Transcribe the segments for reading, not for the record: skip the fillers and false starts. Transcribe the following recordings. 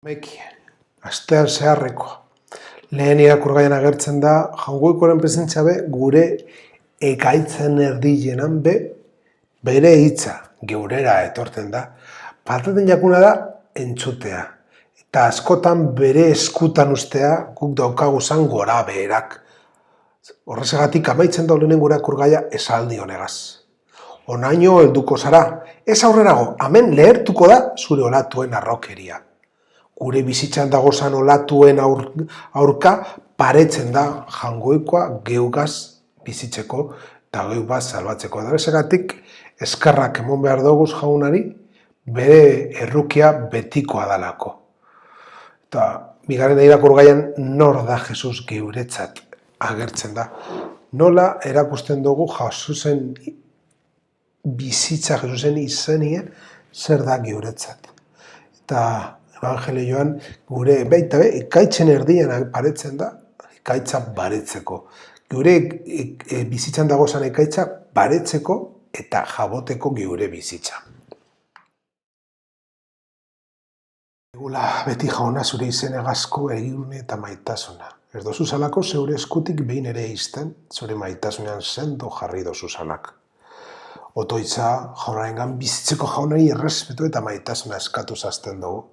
Meki, astean zeharrekoa. Lehen irakurgaian agertzen da, Jaungoikoaren presentzia be, gure ekaitzen erdienan be, bere hitza, geurera etortzen da. Faltaten jakuna da, entzutea. Eta askotan bere eskutan ustea, guk daukaguzan gora beherak. Horrezagatik amaitzen da lehenengo irakurgaia esaldi honegaz. Onaino helduko zara, ez aurrerago, hemen lehertuko da zure olatuen arrokeria. Gure bizitzan dagozan olatuen aurka paretzen da Jaungoikoa geugaz bizitzeko eta geugaz salbatzeko. Horrezagatik eskerrak emon behar doguz jaunari bere errukia betikoa dalako. Eta bigarren irakurgaian nor da Jesus geuretzat agertzen da. Nola erakusten dugu Jesusen bizitza, Jesusen izenien zer da geuretzat. Eta Evangelioan gure baita ekaitzen erdian paretzen da, ekaitza baretzeko. Gure bizitzan dagozan ekaitza baretzeko eta jaboteko gure bizitza. Egula beti jauna zure izenegazko egirune eta maitasuna. Ez dozu zalako zeure eskutik behin ere izten, zure maitasunean sendo jarri dozu zalak. Otoitza jaunarengan bizitzeko jaunari errespetu eta maitasuna eskatu zazten dugu.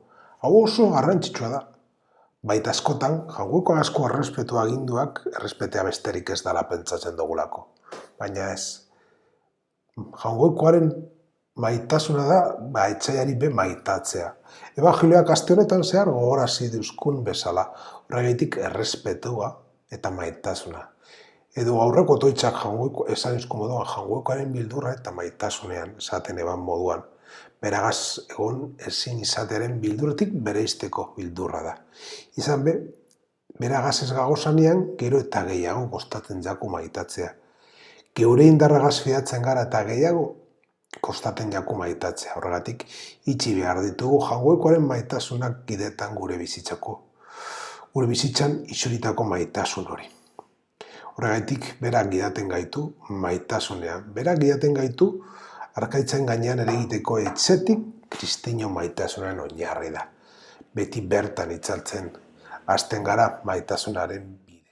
Hau oso garrantzitsua da. Baita askotan, Jaungoiko asko errespetu aginduak errespetea besterik ez dela pentsatzen dugulako. Baina ez. Jaungoikoaren maitasuna da, etxaiari be maitatzea. Evangelioak aste honetan zehar gogorazi duzkun bezala. Horregatik errespetua eta maitasuna. Edo aurreko otoitzak esan izko moduan Jaungoikoaren bildurra eta maitasunean esaten eban moduan. Beragaz egon ezin izatearen bildurretik bereizteko bildurra da. Izan be, beragaz ez gagozanean, gero eta gehiago kostaten jaku maitatzea. Geure indarragaz fidatzen gara eta gehiago kostaten jaku maitatzea. Horregatik, itxi behar ditugu Jaungoikoaren maitasunak gidetan gure bizitzako. Gure bizitzan itxuritako maitasun hori. Horregatik, berak gidaten gaitu maitasunean. Berak gidaten gaitu arkaitzen gainean ere egiteko etxetik kristino maitasunan oinarri da. Beti bertan itzaltzen, hasten gara maitasunaren bide.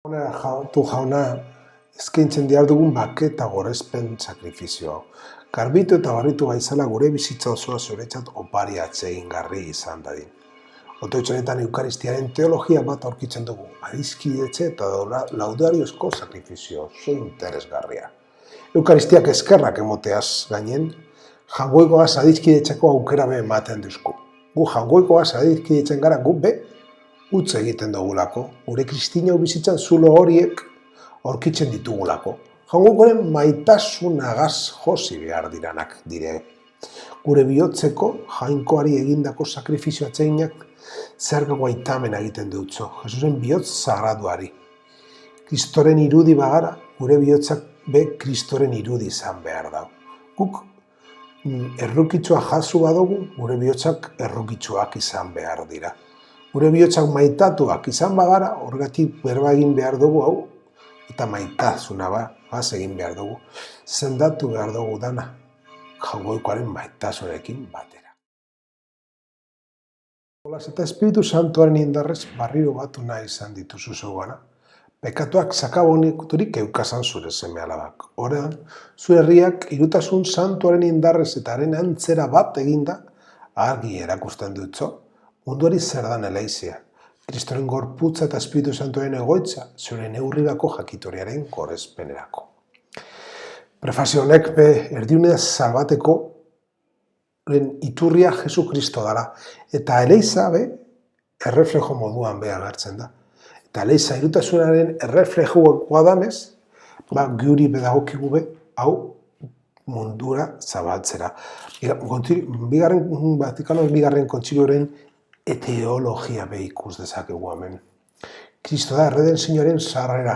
Jauna, eskaintzen dihar dugun bake eta gorezpen sakrifizio hau. Garbitu eta barritu gaizala gure bizitza osoa zuretzat opari atsegingarri izan dadin. Otoitzonetan Eukaristiaren teologia bat aurkitzen dugu, adiskidetze eta laudariozko sakrifizio oso interesgarria. Eukaristiak eskerrak emoteaz gainen, Jaungoikoaz adiskidetzeko aukera be ematen duzku. Gu Jaungoikoaz adiskidetzen gara gu be utz egiten dugulako, gure kristino bizitzan zulo horiek aurkitzen ditugulako. Jaungoikoaren maitasunagaz josi behar diranak dire. Gure bihotzeko jainkoari egindako sakrifizio atseginak zergako aitamen egiten dutzo, Jesusen bihotz sagraduari. Kristoren irudi bagara, gure bihotzak be Kristoren irudi izan behar da. Guk errukitsua jasu badugu, gure bihotzak errukitsuak izan behar dira. Gure bihotzak maitatuak izan bagara, horregatik berba egin behar dugu hau, eta maitasuna egin behar dugu. Sendatu behar dugu dana, Jaungoikoaren maitasunekin batera. Olas eta Espiritu Santuaren indarrez barriro batu nahi izan dituzu zeugana. Pekatuak sakabonik eukasan zure seme alabak. Horrean, zure herriak irutasun santuaren indarrez eta haren antzera bat eginda, argi erakusten dutzo, munduari zer dan eleizia. Kristoren gorputza eta Espiritu Santuaren egoitza, zure neurribako jakitoriaren gorezpenerako. Prefazio honek be erdiunea salbateko iturria Jesu Kristo dara, eta eleiza be erreflejo moduan be agertzen da. Eta eleiza irutasunaren erreflejoa danez, guri bedagokigu be, hau mundura zabaltzera. Vatikanoaren bigarren kontzilioaren teologia be ikus dezakegu hemen. Kristo da erredentzioaren sarrera.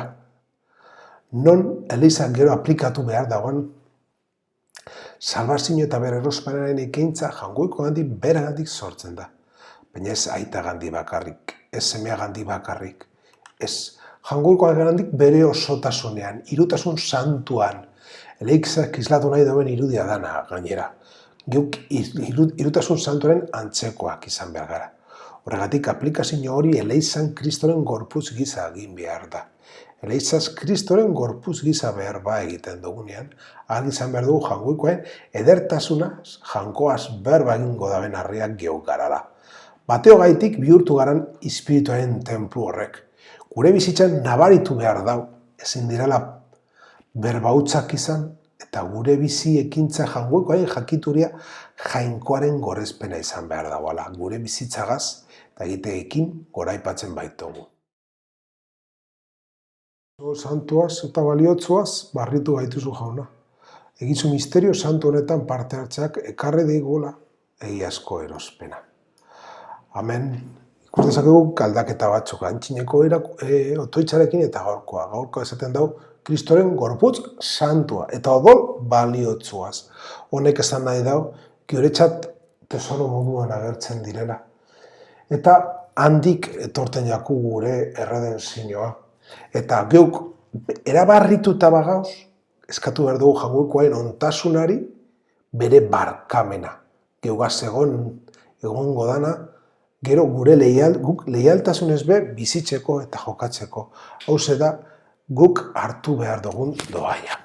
Non eleiza gero aplikatu behar dagoen, salbazio eta bere erospenaren ekintza Jaungoiko handi beragatik sortzen da. Baina ez aita gandi bakarrik, ez semea gandi bakarrik. Ez, Jaungoiko handik bere osotasunean, irutasun santuan, eleikzak islatu nahi dauen irudia dana gainera. guk irutasun santuaren antzekoak izan behar gara. Horregatik aplikazio hori eleizan Kristoren gorputz gisa egin behar da. Eleizaz Kristoren gorputz gisa behar ba egiten dugunean, ahal izan behar dugu jangoikoen edertasunaz, jankoaz berba egingo daben harriak geuk garala. Bateo gaitik bihurtu garan espirituaren tenplu horrek. Gure bizitzan nabaritu behar dau, ezin direla berbautzak izan, eta gure bizi ekintza jangoikoen jakituria jainkoaren gorezpena izan behar dagoela. Gure bizitzagaz eta egiteekin goraipatzen baitugu. Santuaz eta baliotzuaz barritu gaituzu jauna. Egizu misterio santu honetan parte hartzeak ekarri deigula egiazko erospena. Amen. Ikus dezakegu kaldaketa batzuk antxineko otoitzarekin eta gaurkoa. Gaurkoa esaten dau Kristoren gorputz santua eta odol baliotzuaz. Honek esan nahi dau, geuretzat tesoro moduan agertzen direla. Eta handik etorten jaku gure erredenzioa. Eta geuk erabarrituta bagauz, eskatu behar dugu jangoikoen ontasunari bere barkamena. Geugaz egongo dana, gero guk leialtasunez be bizitzeko eta jokatzeko. Hauze da guk hartu behar dugun doaia.